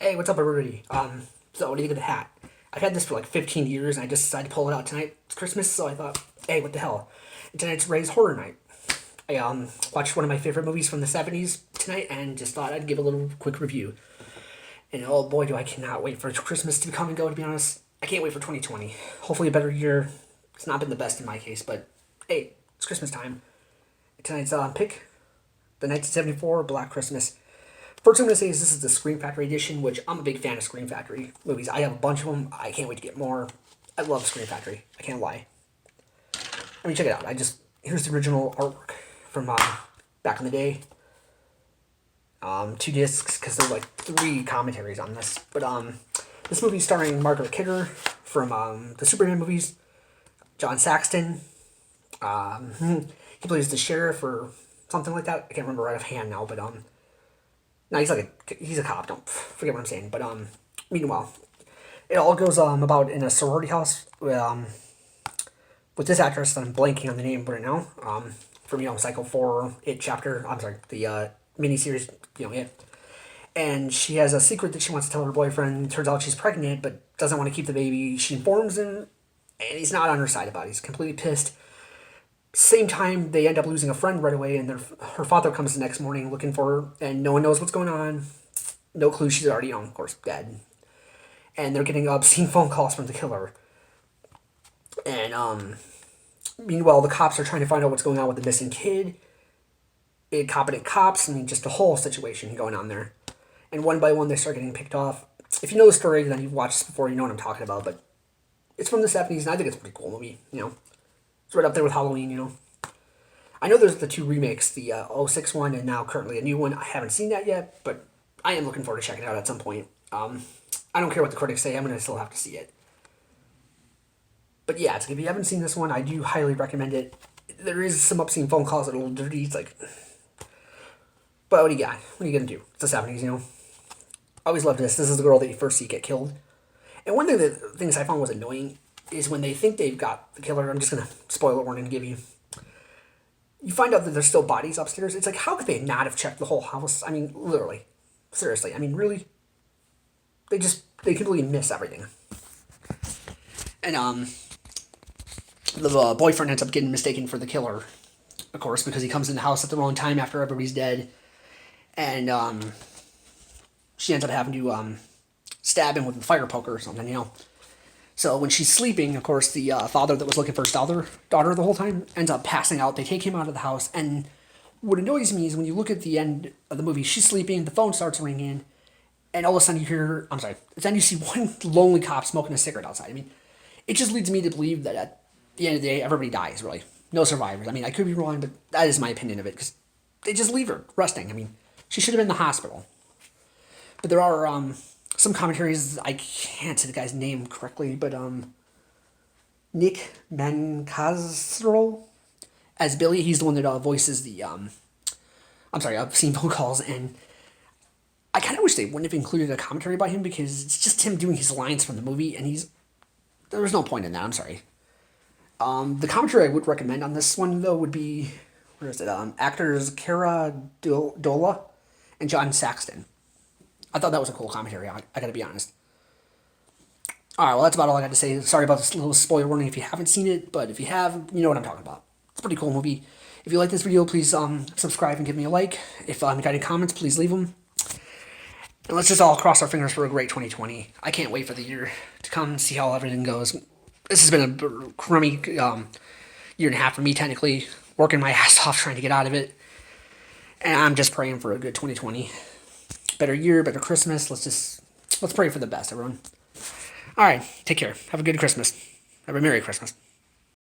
Hey, what's up, everybody? So what do you think of the hat? I've had this for like 15 years, and I just decided to pull it out tonight. It's Christmas, so I thought, hey, what the hell? And tonight's Ray's Horror Night. I watched one of my favorite movies from the 70s tonight, and just thought I'd give a little quick review. And oh boy, do I cannot wait for Christmas to come and go. To be honest, I can't wait for 2020. Hopefully, a better year. It's not been the best in my case, but hey, it's Christmas time. Tonight's pick, the 1974 Black Christmas. First thing I'm going to say is this is the Scream Factory edition, which I'm a big fan of Scream Factory movies. I have a bunch of them. I can't wait to get more. I love Scream Factory. I can't lie. I mean, check it out. Here's the original artwork from back in the day. 2 discs, because there's like 3 commentaries on this. But this movie's starring Margaret Kidder from the Superman movies. John Saxton. He plays the sheriff or something like that. I can't remember right offhand now, but no, he's a cop. Don't forget what I'm saying. But meanwhile, it all goes about in a sorority house with this actress that I'm blanking on the name right now. From Psycho 4, It chapter. I'm sorry, the miniseries. It. And she has a secret that she wants to tell her boyfriend. Turns out she's pregnant, but doesn't want to keep the baby. She informs him, and he's not on her side about it. He's completely pissed. Same time, they end up losing a friend right away, and her father comes the next morning looking for her, and no one knows what's going on. No clue. She's already, of course, dead. And they're getting obscene phone calls from the killer. And meanwhile, the cops are trying to find out what's going on with the missing kid. Incompetent cops. I mean, just a whole situation going on there. And one by one, they start getting picked off. If you know the story, then you've watched this before, you know what I'm talking about. But it's from the 70s, and I think it's a pretty cool movie, It's right up there with Halloween, I know there's the 2 remakes, the '06 one and now currently a new one. I haven't seen that yet, but I am looking forward to checking it out at some point. I don't care what the critics say, I'm going to still have to see it. But yeah, if you haven't seen this one, I do highly recommend it. There is some obscene phone calls that are a little dirty, but what do you got? What are you going to do? It's the 70s, I always loved this. This is the girl that you first see get killed. And one of the things I found was annoying is when they think they've got the killer. I'm just going to spoiler warning give you. You find out that there's still bodies upstairs. It's like, how could they not have checked the whole house? I mean, literally. Seriously. I mean, really? They completely miss everything. And, the boyfriend ends up getting mistaken for the killer, of course, because he comes in the house at the wrong time after everybody's dead. And, she ends up having to, stab him with a fire poker or something, So when she's sleeping, of course, the father that was looking for his daughter the whole time ends up passing out. They take him out of the house, and what annoys me is when you look at the end of the movie, she's sleeping, the phone starts ringing, and all of a sudden then you see one lonely cop smoking a cigarette outside. I mean, it just leads me to believe that at the end of the day, everybody dies, really. No survivors. I mean, I could be wrong, but that is my opinion of it, because they just leave her resting. I mean, she should have been in the hospital. But there are, some commentaries, I can't say the guy's name correctly, but Nick Mancasserole as Billy. He's the one that voices the I've seen phone calls, and I kind of wish they wouldn't have included a commentary by him, because it's just him doing his lines from the movie, and there was no point in that. I'm sorry. The commentary I would recommend on this one, though, would be, where is it? Actors Cara Dola and John Saxton. I thought that was a cool commentary, I gotta be honest. Alright, well, that's about all I got to say. Sorry about this little spoiler warning if you haven't seen it, but if you have, you know what I'm talking about. It's a pretty cool movie. If you like this video, please subscribe and give me a like. If you got any comments, please leave them. And let's just all cross our fingers for a great 2020. I can't wait for the year to come and see how everything goes. This has been a crummy year and a half for me, technically. Working my ass off trying to get out of it. And I'm just praying for a good 2020. Better year, better Christmas. Let's pray for the best, everyone. All right, take care. Have a good Christmas. Have a Merry Christmas.